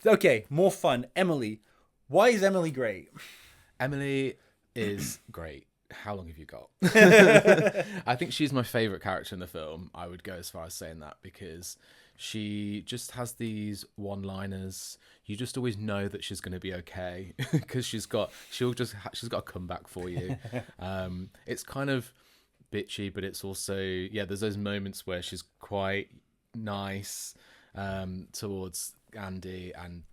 Okay, more fun. Emily. Why is Emily great? Emily is great. How long have you got? Yeah, I think she's my favorite character in the film. I would go as far as saying that because she just has these one-liners. You just always know that she's going to be okay because she's got a comeback for you. It's kind of bitchy, but it's also There's those moments where she's quite nice towards Andy, and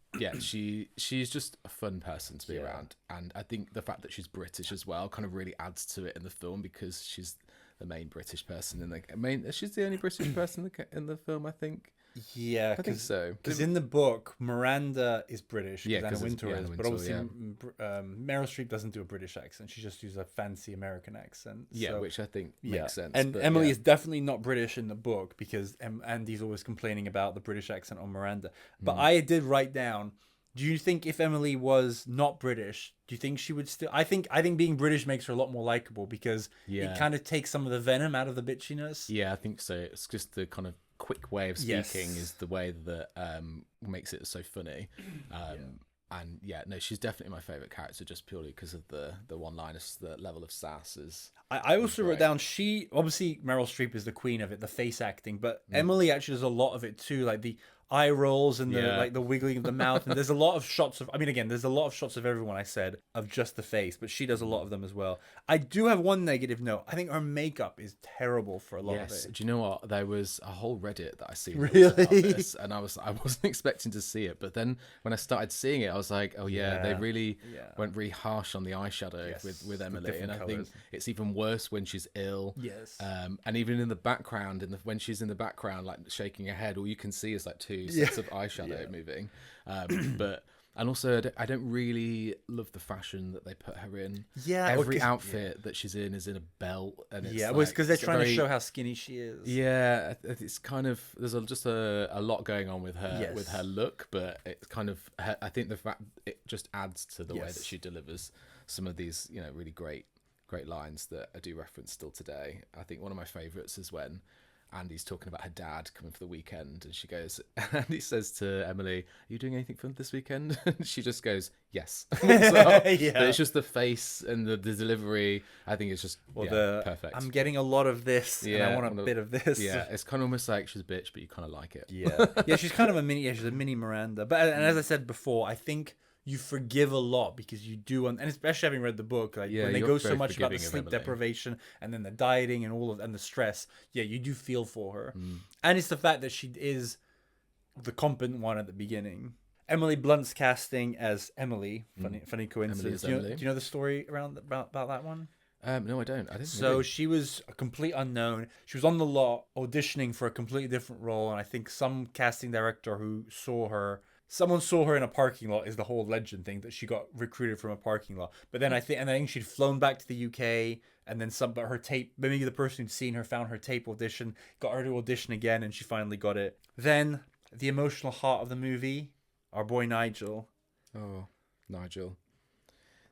she's just a fun person to be around. And I think the fact that she's British as well kind of really adds to it in the film because she's the main British person in the main. She's the only British person in the film, I think. I think so. because in the book, Miranda is British, Yeah, because Anna because Wintour yeah, is, Anna but Wintour, obviously yeah, Meryl Streep doesn't do a British accent. She just uses a fancy American accent. yeah, So which I think yeah, makes sense. and But Emily yeah, is definitely not British in the book because Andy's always complaining about the British accent on Miranda. But I did write down. Do you think if Emily was not British, do you think she would still? I think being British makes her a lot more likable because it yeah, kind of takes some of the venom out of the bitchiness. yeah, I think so. It's just the kind of quick way of speaking Yes. is the way that makes it so funny. And yeah, no, she's definitely my favorite character just purely because of the one liners. The level of sass I is also wrote great. down she obviously Meryl Streep is the queen of it, the face acting, but Emily actually does a lot of it too, like the eye rolls and the Yeah, like the wiggling of the mouth. And there's a lot of shots of, I mean, again, there's a lot of shots of everyone I said of just the face, but she does a lot of them as well. I do have one negative note. I think her makeup is terrible for a lot of yes. it. Do you know what? There was a whole Reddit that I seen that was about Really? this, and I wasn't expecting to see it, but then when I started seeing it, I was like, oh yeah, they Yeah. really Yeah. went really harsh on the eyeshadow Yes. with Emily, and different I think colors. it's even worse when she's ill. Yes. And even in the background, when she's in the background, like shaking her head, all you can see is like two Yeah. sets of eyeshadow Yeah. moving. But and also, I don't really love the fashion that they put her in. Yeah. Every outfit that she's in is in a belt, and it's Yeah. Well, it's like because they're it's a trying to very show how skinny she is. yeah. It's kind of just a lot going on with Yes. her look, but it's kind of I think the fact it just adds to the way that Yes. she delivers some of these really great lines that I do reference still today. I think one of my favorites is when Andy's talking about her dad coming for the weekend, and she goes, Andy says to Emily, "Are you doing anything fun this weekend?" And she just goes, "Yes." Walks off. But Yeah. it's just the face and the delivery. I think it's just Or the perfect. I'm getting a lot of this and I want a bit of this. Yeah, it's kind of almost like she's a bitch, but you kind of like it. Yeah. Yeah, she's kind of a mini. Yeah, she's a mini Miranda. But and as I said before, I think you forgive a lot because you do, and especially having read the book, like Yeah, when they you're go so very much about the forgiving of sleep Emily. deprivation and then the dieting and all of and the stress. Yeah, you do feel for her, Mm. and it's the fact that she is the competent one at the beginning. Emily Blunt's casting as Emily. Funny coincidence. Emily is Emily. Do you know the story around about that one? No, I don't. I didn't. So Really. she was a complete unknown. She was on the lot auditioning for a completely different role, and I think some casting director who saw her, someone saw her in a parking lot is the whole legend thing that she got recruited from a parking lot. But then I think she'd flown back to the UK, and then but her tape, maybe the person who'd seen her found her tape audition, got her to audition again, and she finally got it. Then the emotional heart of the movie, our boy Nigel. Oh, Nigel.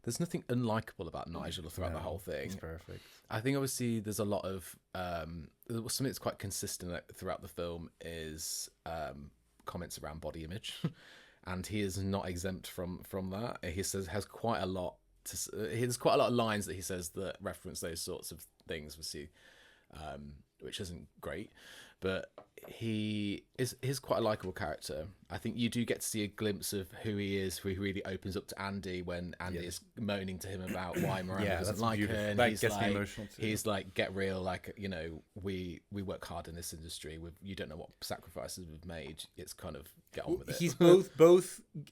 There's nothing unlikable about Nigel throughout the whole thing. He's perfect. I think obviously there's a lot of something that's quite consistent throughout the film is comments around body image, and he is not exempt from that. He has quite a lot there's quite a lot of lines that he says that reference those sorts of things. We see, which isn't great, but he's quite a likable character. I think you do get to see a glimpse of who he is, who he really opens up to Andy when Andy is moaning to him about why Miranda Yeah, doesn't that's like her, beautiful. and That he's gets me like, emotional too. he's like, get real, like we work hard in this industry. You don't know what sacrifices we've made. It's kind of get on with it. He's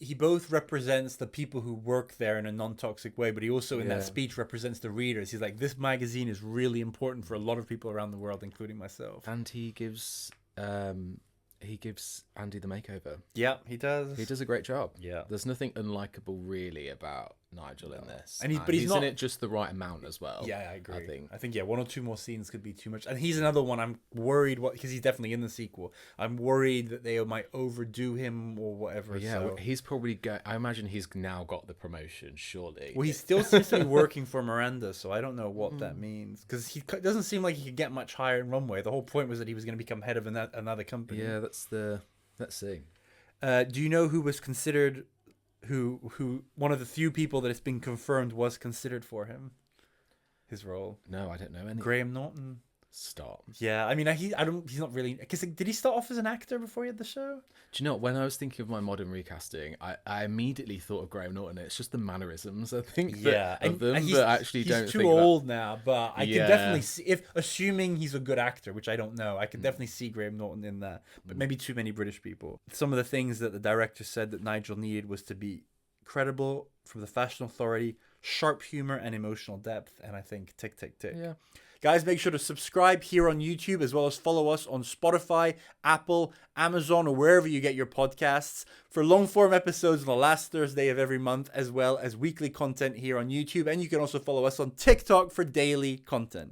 he both represents the people who work there in a non-toxic way, but he also in that speech represents the readers. He's like, this magazine is really important for a lot of people around the world, including myself. And he gives Andy the makeover. Yeah, he does. He does a great job. Yeah. There's nothing unlikable really about Nigel in this. And but he's not in it just the right amount as well. Yeah, I agree. I think. Yeah, one or two more scenes could be too much. And he's another one I'm worried because he's definitely in the sequel. I'm worried that they might overdo him or whatever. Yeah, so. he's probably I imagine he's now got the promotion, surely. Well, he still seems to be working for Miranda, so I don't know what that means. Because he doesn't seem like he could get much higher in Runway. The whole point was that he was going to become head of another company. Yeah, let's see. Do you know who was considered, who one of the few people that it's been confirmed was considered for his role? No, I don't know any. Graham Norton. Stop. Yeah, I mean, he's not really, because did he start off as an actor before he had the show? Do you know what, when I was thinking of my modern recasting, I immediately thought of Graham Norton. It's just the mannerisms, I think, of them, and but actually he's don't too think old now. But I can Yeah. definitely see, if assuming he's a good actor, which I don't know, I can definitely see Graham Norton in that. But maybe too many British people. Some of the things that the director said that Nigel needed was to be credible from the fashion authority, sharp humor, and emotional depth. And I think tick, tick, tick. Yeah. Guys, make sure to subscribe here on YouTube, as well as follow us on Spotify, Apple, Amazon, or wherever you get your podcasts for long-form episodes on the last Thursday of every month, as well as weekly content here on YouTube. And you can also follow us on TikTok for daily content.